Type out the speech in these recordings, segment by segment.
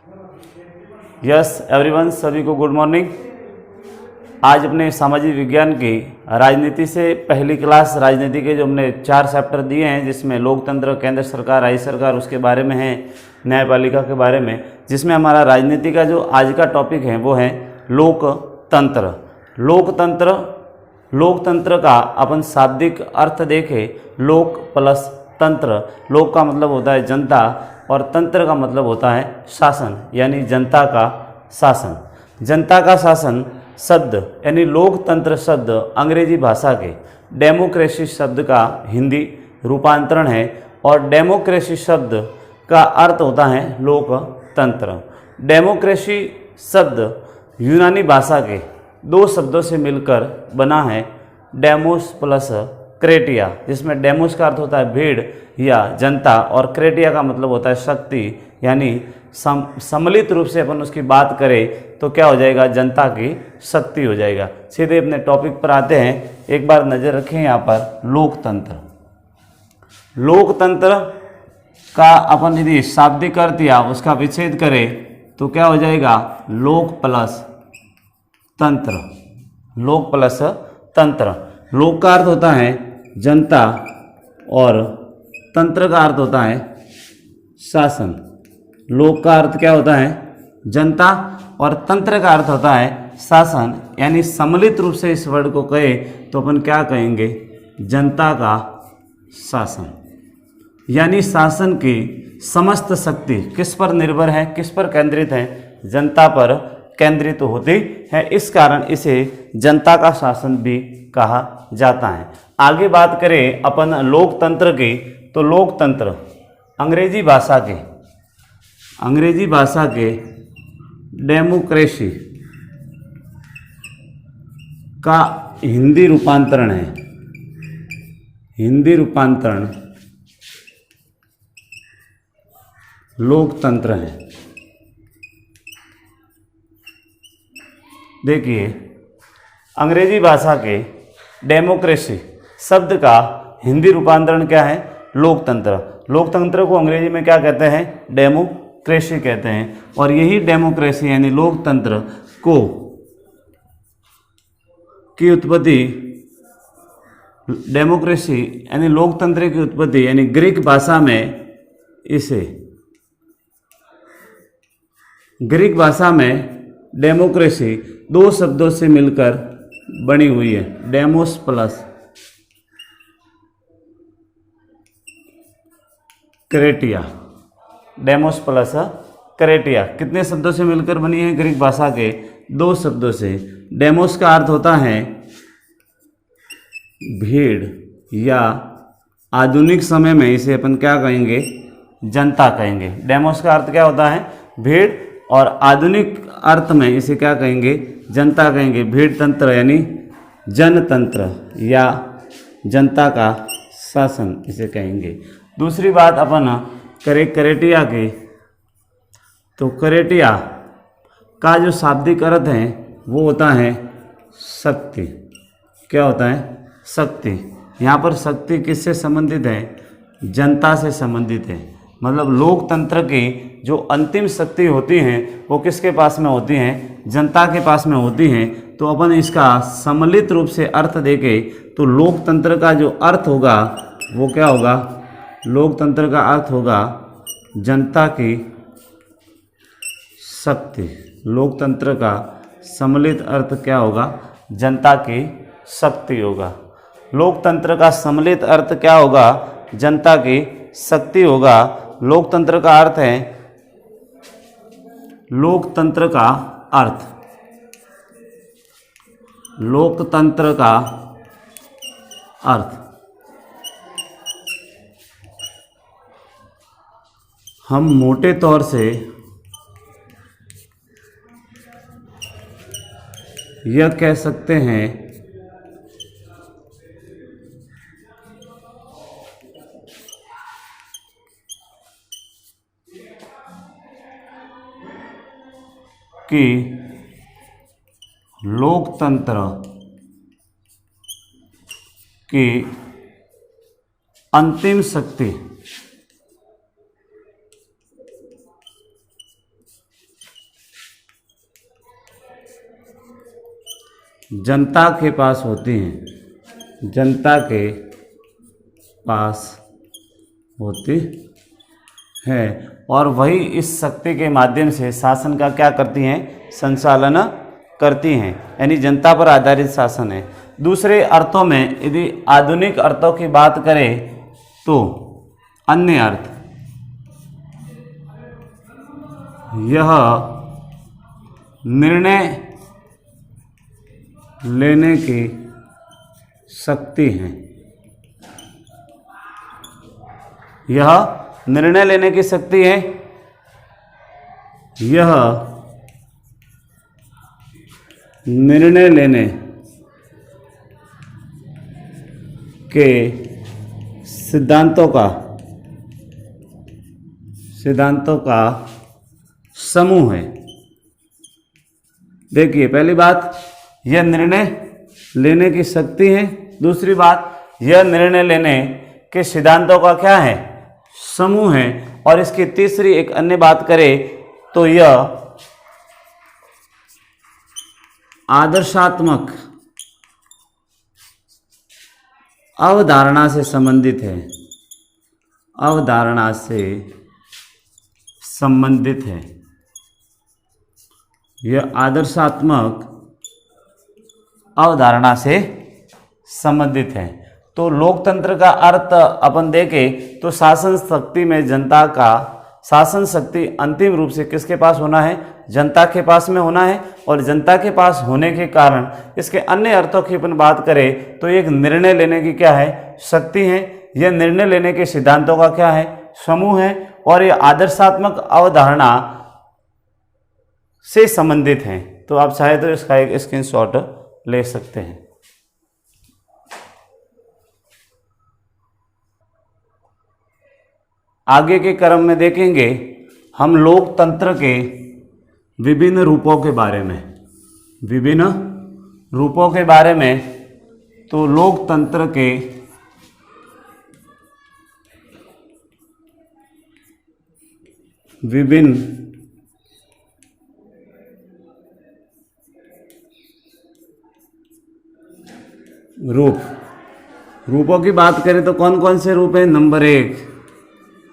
Yes everyone, सभी को good morning. आज अपने सामाजिक विज्ञान की राजनीति से पहली क्लास राजनीति के जो हमने 4 चैप्टर दिए हैं, जिसमें लोकतंत्र, केंद्र सरकार, राज्य सरकार, उसके बारे में है, न्यायपालिका के बारे में, जिसमें हमारा राजनीति का जो आज का टॉपिक है वो है लोकतंत्र। लोकतंत्र लोकतंत्र का अपन शाब्दिक अर्थ देखें, लोक प्लस तंत्र। लोक का मतलब होता है जनता और तंत्र का मतलब होता है शासन, यानी जनता का शासन। जनता का शासन शब्द यानी लोकतंत्र शब्द अंग्रेजी भाषा के डेमोक्रेसी शब्द का हिंदी रूपांतरण है और डेमोक्रेसी शब्द का अर्थ होता है लोकतंत्र। डेमोक्रेसी शब्द यूनानी भाषा के 2 शब्दों से मिलकर बना है, डेमोस प्लस क्रेटिया, जिसमें डेमोस का अर्थ होता है भीड़ या जनता और क्रेटिया का मतलब होता है शक्ति, यानी सम्मिलित रूप से अपन उसकी बात करें तो क्या हो जाएगा, जनता की शक्ति हो जाएगा। सीधे अपने टॉपिक पर आते हैं। एक बार नज़र रखें यहाँ पर लोकतंत्र। लोकतंत्र का अपन यदि शाब्दिक अर्थ या उसका विच्छेद करें तो क्या हो जाएगा, लोक प्लस तंत्र। लोक प्लस तंत्र। लोक का अर्थ होता है जनता और तंत्र का अर्थ होता है शासन। लोक का अर्थ क्या होता है, जनता, और तंत्र का अर्थ होता है शासन। यानी सम्मिलित रूप से इस वर्ड को कहे तो अपन क्या कहेंगे, जनता का शासन। यानी शासन की समस्त शक्ति किस पर निर्भर है, किस पर केंद्रित है, जनता पर केंद्रित होती है। इस कारण इसे जनता का शासन भी कहा जाता है। आगे बात करें अपन लोकतंत्र की, तो लोकतंत्र अंग्रेजी भाषा के डेमोक्रेसी का हिंदी रूपांतरण है। हिंदी रूपांतरण लोकतंत्र है। देखिए, अंग्रेजी भाषा के डेमोक्रेसी शब्द का हिंदी रूपांतरण क्या है, लोकतंत्र। लोकतंत्र को अंग्रेजी में क्या कहते हैं, डेमोक्रेसी कहते हैं। और यही डेमोक्रेसी यानी लोकतंत्र को की उत्पत्ति, डेमोक्रेसी यानी लोकतंत्र की उत्पत्ति यानी ग्रीक भाषा में, इसे ग्रीक भाषा में डेमोक्रेसी 2 शब्दों से मिलकर बनी हुई है, डेमोस प्लस क्रेटिया। डेमोस प्लस क्रेटिया कितने शब्दों से मिलकर बनी है, ग्रीक भाषा के 2 शब्दों से। डेमोस का अर्थ होता है भीड़, या आधुनिक समय में इसे अपन क्या कहेंगे, जनता कहेंगे। डेमोस का अर्थ क्या होता है, भीड़, और आधुनिक अर्थ में इसे क्या कहेंगे, जनता कहेंगे। भीड़ तंत्र यानी जनतंत्र या जनता का शासन इसे कहेंगे। दूसरी बात अपन करें क्रेटिया की, तो क्रेटिया का जो शाब्दिक अर्थ है वो होता है शक्ति। क्या होता है, शक्ति। यहाँ पर शक्ति किससे संबंधित है, जनता से संबंधित है। मतलब लोकतंत्र की जो अंतिम शक्ति होती हैं वो किसके पास में होती हैं, जनता के पास में होती हैं। तो अपन इसका सम्मिलित रूप से अर्थ देखें तो लोकतंत्र का जो अर्थ होगा वो क्या होगा, लोकतंत्र का अर्थ होगा जनता की शक्ति। लोकतंत्र का सम्मिलित अर्थ क्या होगा, जनता की शक्ति होगा। लोकतंत्र का सम्मिलित अर्थ क्या होगा, जनता की शक्ति होगा। लोकतंत्र का अर्थ है, लोकतंत्र का अर्थ, लोकतंत्र का अर्थ हम मोटे तौर से यह कह सकते हैं कि लोकतंत्र की अंतिम शक्ति जनता के पास होती हैं, जनता के पास होती है, और वही इस शक्ति के माध्यम से शासन का क्या करती हैं, संचालन करती हैं, यानी जनता पर आधारित शासन है। दूसरे अर्थों में यदि आधुनिक अर्थों की बात करें तो अन्य अर्थ, यह निर्णय लेने की शक्ति है, यह निर्णय लेने की शक्ति है, यह निर्णय लेने के सिद्धांतों का समूह है। देखिए, पहली बात यह निर्णय लेने की शक्ति है, दूसरी बात यह निर्णय लेने के सिद्धांतों का क्या है, समूह है, और इसकी तीसरी एक अन्य बात करें तो यह आदर्शात्मक अवधारणा से संबंधित है, अवधारणा से संबंधित है, यह आदर्शात्मक अवधारणा से संबंधित है। तो लोकतंत्र का अर्थ अपन देखें तो शासन शक्ति में जनता का, शासन शक्ति अंतिम रूप से किसके पास होना है, जनता के पास में होना है, और जनता के पास होने के कारण इसके अन्य अर्थों की अपन बात करें तो एक निर्णय लेने की क्या है, शक्ति है, यह निर्णय लेने के सिद्धांतों का क्या है, समूह है, और यह आदर्शात्मक अवधारणा से संबंधित है। तो आप चाहे तो इसका एक स्क्रीनशॉट ले सकते हैं। आगे के क्रम में देखेंगे हम लोकतंत्र के विभिन्न रूपों के बारे में, विभिन्न रूपों के बारे में। तो लोकतंत्र के विभिन्न रूपों की बात करें तो कौन कौन से रूप हैं। नंबर 1,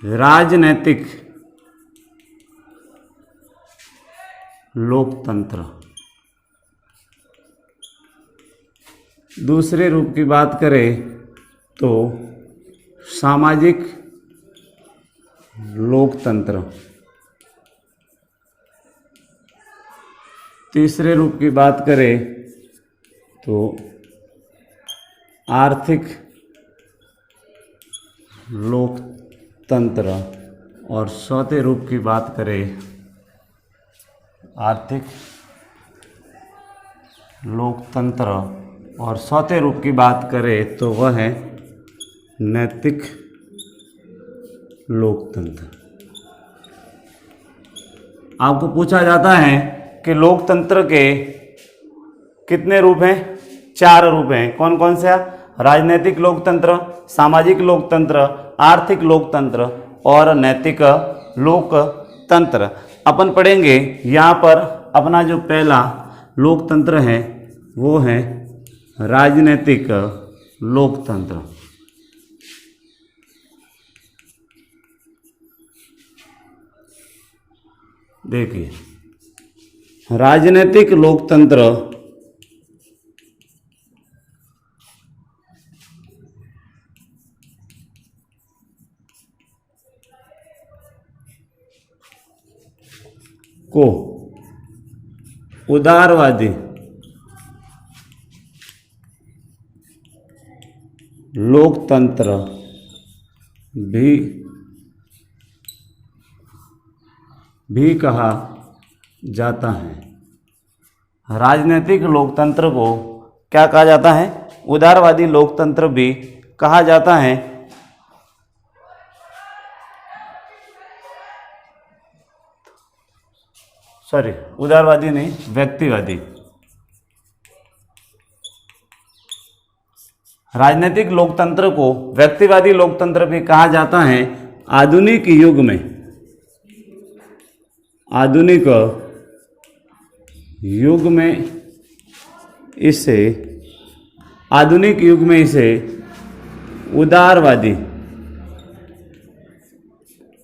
राजनैतिक लोकतंत्र। दूसरे रूप की बात करें तो सामाजिक लोकतंत्र। तीसरे रूप की बात करें तो आर्थिक लोकतंत्र, और चौथे रूप की बात करें आर्थिक लोकतंत्र, और चौथे रूप की बात करें तो वह है नैतिक लोकतंत्र। आपको पूछा जाता है कि लोकतंत्र के कितने रूप हैं, 4 रूप हैं। कौन कौन से? राजनीतिक लोकतंत्र, सामाजिक लोकतंत्र, आर्थिक लोकतंत्र और नैतिक लोकतंत्र। अपन पढ़ेंगे यहाँ पर अपना जो पहला लोकतंत्र है वो है राजनीतिक लोकतंत्र। देखिए, राजनीतिक लोकतंत्र को उदारवादी लोकतंत्र भी कहा जाता है। राजनीतिक लोकतंत्र को क्या कहा जाता है? उदारवादी लोकतंत्र भी कहा जाता है। सॉरी, उदारवादी नहीं, व्यक्तिवादी। राजनीतिक लोकतंत्र को व्यक्तिवादी लोकतंत्र भी कहा जाता है। आधुनिक युग में, आधुनिक युग में इसे आधुनिक युग में इसे उदारवादी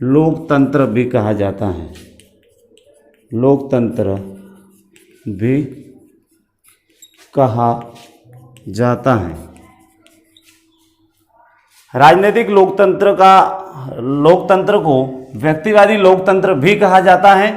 लोकतंत्र भी कहा जाता है। लोकतंत्र भी कहा जाता है। राजनीतिक लोकतंत्र को व्यक्तिवादी लोकतंत्र भी कहा जाता है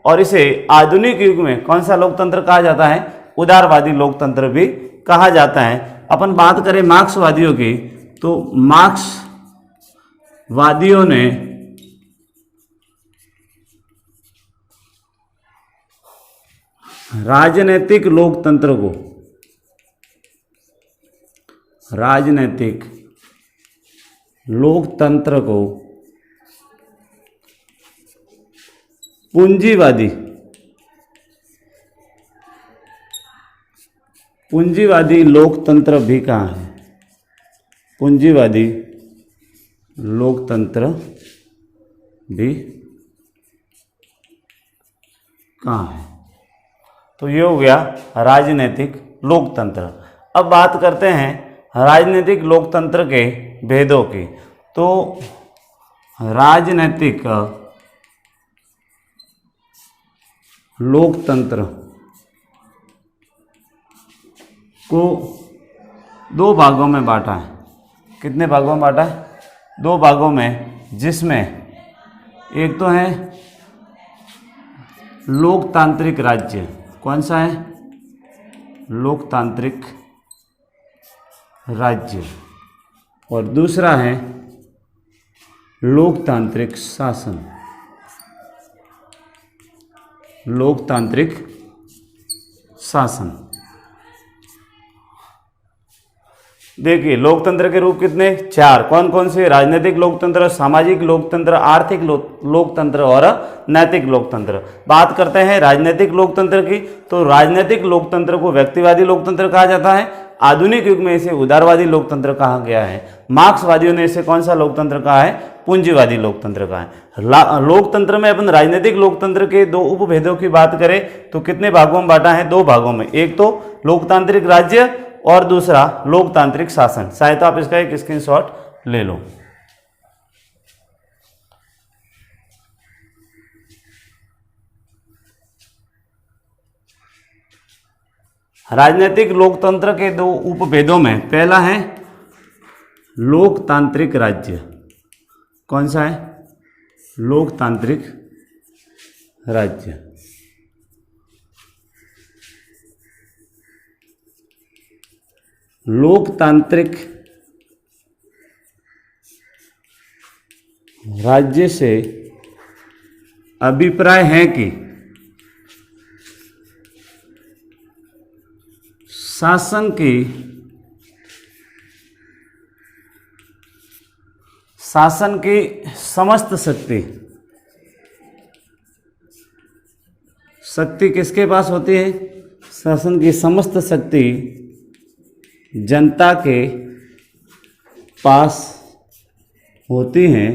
और इसे आधुनिक युग में कौन सा लोकतंत्र कहा जाता है? उदारवादी लोकतंत्र भी कहा जाता है। अपन बात करें मार्क्सवादियों की, तो मार्क्सवादियों ने राजनीतिक लोकतंत्र को पूंजीवादी लोकतंत्र भी कहा है। पूंजीवादी लोकतंत्र भी कहा है। तो ये हो गया राजनीतिक लोकतंत्र। अब बात करते हैं राजनीतिक लोकतंत्र के भेदों की। तो राजनीतिक लोकतंत्र को दो भागों में बांटा है। कितने भागों में बांटा है? दो भागों में, जिसमें एक तो है लोकतांत्रिक राज्य। कौन सा है? लोकतांत्रिक राज्य। और दूसरा है लोकतांत्रिक शासन। लोकतांत्रिक शासन। देखिए, लोकतंत्र के रूप कितने? 4। कौन कौन से? राजनीतिक लोकतंत्र, सामाजिक लोकतंत्र, आर्थिक लोकतंत्र और नैतिक लोकतंत्र। बात करते हैं राजनीतिक लोकतंत्र की, तो राजनीतिक लोकतंत्र को व्यक्तिवादी लोकतंत्र कहा जाता है। आधुनिक युग में इसे उदारवादी लोकतंत्र कहा गया है। मार्क्सवादियों ने इसे कौन सा लोकतंत्र कहा है? पूंजीवादी लोकतंत्र कहा है। लोकतंत्र में अपन राजनीतिक लोकतंत्र के दो उपभेदों की बात करें तो कितने भागों में बांटा है? 2 भागों में। एक तो लोकतांत्रिक राज्य और दूसरा लोकतांत्रिक शासन। शायद आप इसका एक स्क्रीनशॉट ले लो। राजनीतिक लोकतंत्र के 2 उपभेदों में पहला है लोकतांत्रिक राज्य। कौन सा है? लोकतांत्रिक राज्य। लोकतांत्रिक राज्य से अभिप्राय है कि शासन की समस्त शक्ति किसके पास होती है? शासन की समस्त शक्ति जनता के पास होती हैं,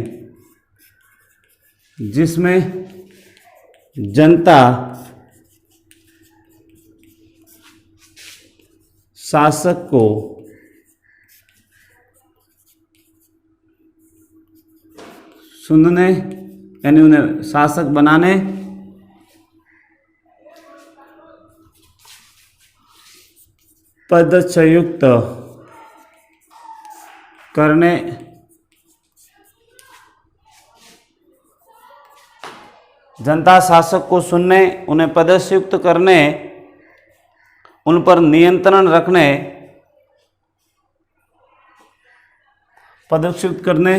जिसमें जनता शासक को सुनने यानी उन्हें शासक बनाने, पदच्युत करने, जनता शासक को सुनने, उन्हें पदच्युत करने, उन पर नियंत्रण रखने, पदच्युत करने,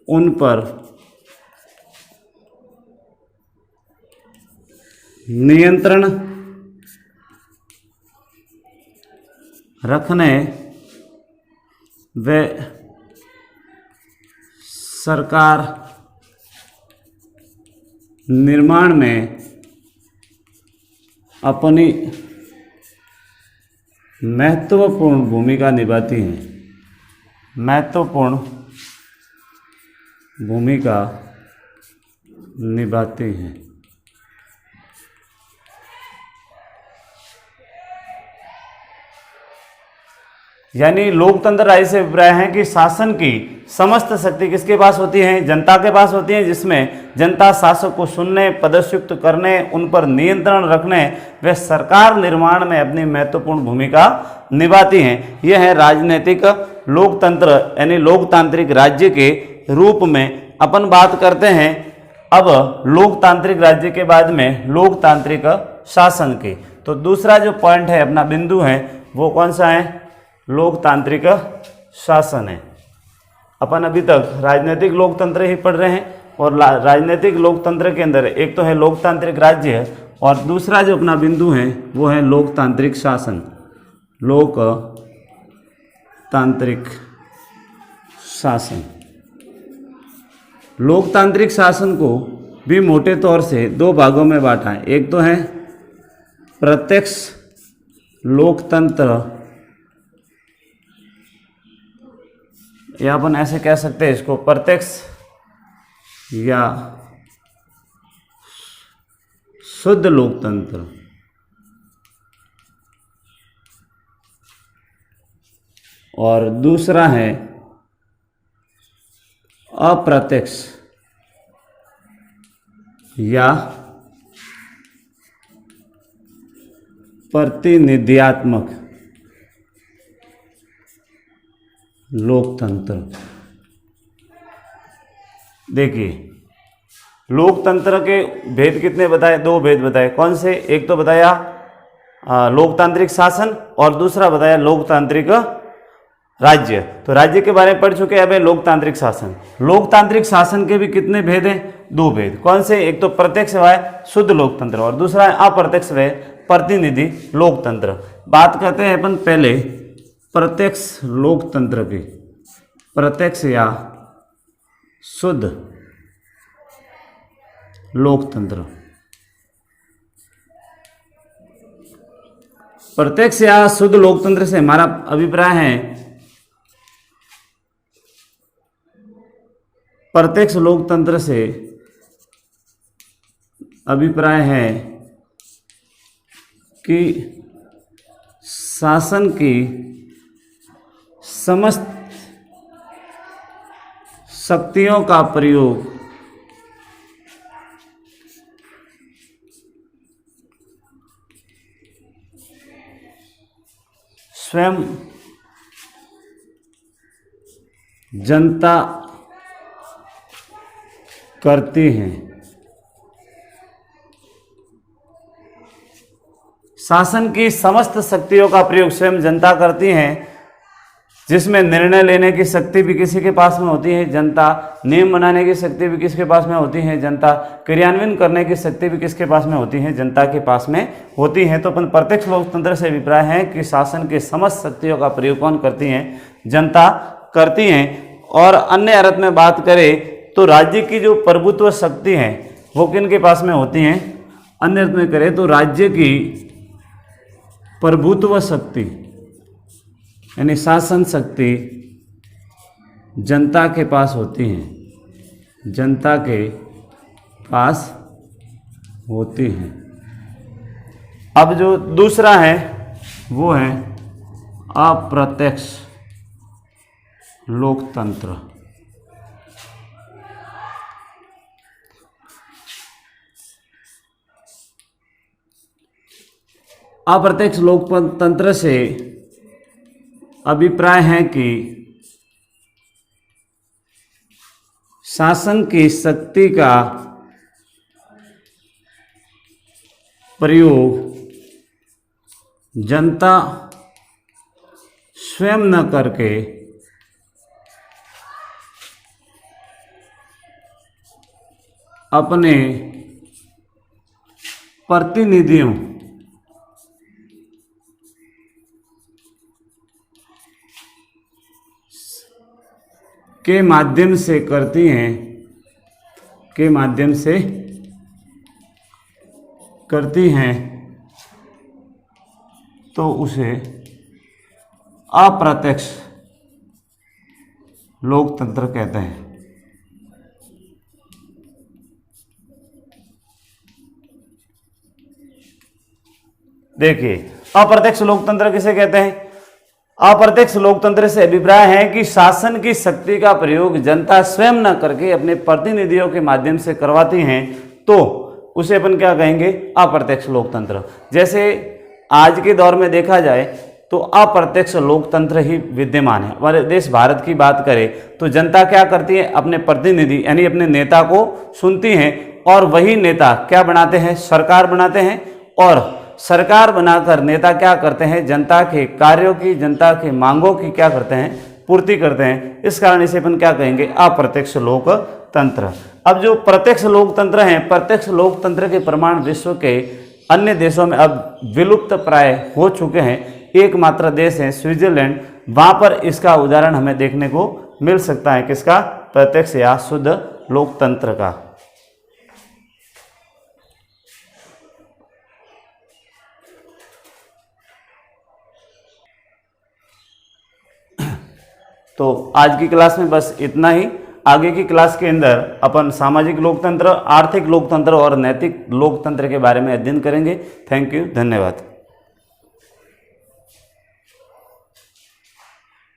उन पर नियंत्रण रखने व सरकार निर्माण में अपनी महत्वपूर्ण भूमिका निभाती हैं। महत्वपूर्ण भूमिका निभाती हैं। यानी लोकतंत्र राज्य से अभिप्राय है कि शासन की समस्त शक्ति किसके पास होती है? जनता के पास होती है, जिसमें जनता शासक को सुनने, पदच्युत करने, उन पर नियंत्रण रखने व सरकार निर्माण में अपनी महत्वपूर्ण भूमिका निभाती हैं। यह है राजनीतिक लोकतंत्र, यानी लोकतांत्रिक राज्य के रूप में अपन बात करते हैं। अब लोकतांत्रिक राज्य के बाद में लोकतांत्रिक शासन की, तो दूसरा जो पॉइंट है, अपना बिंदु है, वो कौन सा है? लोकतांत्रिक शासन है। अपन अभी तक राजनीतिक लोकतंत्र ही पढ़ रहे हैं, और राजनीतिक लोकतंत्र के अंदर एक तो है लोकतांत्रिक राज्य, और दूसरा जो अपना बिंदु है वो है लोकतांत्रिक शासन। लोकतांत्रिक शासन, लोकतांत्रिक शासन को भी मोटे तौर से दो भागों में बांटा है। एक तो है प्रत्यक्ष लोकतंत्र, या अपन ऐसे कह सकते हैं इसको, प्रत्यक्ष या शुद्ध लोकतंत्र, और दूसरा है अप्रत्यक्ष या प्रतिनिधियात्मक लोकतंत्र। देखिए, लोकतंत्र के भेद कितने बताए? दो भेद बताए। कौन से? एक तो बताया लोकतांत्रिक शासन, और दूसरा बताया लोकतांत्रिक राज्य। तो राज्य के बारे में पढ़ चुके हैं, अब है लोकतांत्रिक शासन। लोकतांत्रिक शासन के भी कितने भेद हैं? दो भेद। कौन से? एक तो प्रत्यक्ष व शुद्ध लोकतंत्र, और दूसरा है अप्रत्यक्ष व प्रतिनिधि लोकतंत्र। बात करते हैं अपन पहले प्रत्यक्ष लोकतंत्र की, प्रत्यक्ष या शुद्ध लोकतंत्र। प्रत्यक्ष या शुद्ध लोकतंत्र से हमारा अभिप्राय है, प्रत्यक्ष लोकतंत्र से अभिप्राय है कि शासन की समस्त शक्तियों का प्रयोग स्वयं जनता करती हैं। शासन की समस्त शक्तियों का प्रयोग स्वयं जनता करती हैं, जिसमें निर्णय लेने की शक्ति भी किसी के पास में होती है? जनता। नियम बनाने की शक्ति भी किसके पास में होती है? जनता। क्रियान्वयन करने की शक्ति भी किसके पास में होती है? जनता के पास में होती है। तो अपन प्रत्यक्ष लोकतंत्र से अभिप्राय है कि शासन के समस्त शक्तियों का प्रयोग कौन करती हैं? जनता करती हैं। और अन्य अर्थ में बात करें तो राज्य की जो प्रभुत्व शक्ति है वो किन के पास में होती हैं? अन्य अर्थ में करें तो राज्य की प्रभुत्व शक्ति यानी शासन शक्ति जनता के पास होती हैं, जनता के पास होती हैं। अब जो दूसरा है वो है अप्रत्यक्ष लोकतंत्र। अप्रत्यक्ष लोकतंत्र से अभिप्राय है कि शासन की शक्ति का प्रयोग जनता स्वयं न करके अपने प्रतिनिधियों के माध्यम से करती हैं, के माध्यम से करती हैं, तो उसे अप्रत्यक्ष लोकतंत्र कहते हैं। देखिए, अप्रत्यक्ष लोकतंत्र किसे कहते हैं? अप्रत्यक्ष लोकतंत्र से अभिप्राय है कि शासन की शक्ति का प्रयोग जनता स्वयं न करके अपने प्रतिनिधियों के माध्यम से करवाती हैं, तो उसे अपन क्या कहेंगे? अप्रत्यक्ष लोकतंत्र। जैसे आज के दौर में देखा जाए तो अप्रत्यक्ष लोकतंत्र ही विद्यमान है। हमारे देश भारत की बात करें तो जनता क्या करती है? अपने प्रतिनिधि यानी अपने नेता को सुनती है और वही नेता क्या बनाते हैं? सरकार बनाते हैं, और सरकार बनाकर नेता क्या करते हैं? जनता के कार्यों की, जनता के मांगों की क्या करते हैं? पूर्ति करते हैं। इस कारण इसे अपन क्या कहेंगे? अप्रत्यक्ष लोकतंत्र। अब जो प्रत्यक्ष लोकतंत्र है, प्रत्यक्ष लोकतंत्र के प्रमाण विश्व के अन्य देशों में अब विलुप्त प्राय हो चुके हैं। एकमात्र देश है स्विट्जरलैंड, वहां पर इसका उदाहरण हमें देखने को मिल सकता है। किसका? प्रत्यक्ष या शुद्ध लोकतंत्र का। तो आज की क्लास में बस इतना ही। आगे की क्लास के अंदर अपन सामाजिक लोकतंत्र, आर्थिक लोकतंत्र और नैतिक लोकतंत्र के बारे में अध्ययन करेंगे। थैंक यू, धन्यवाद।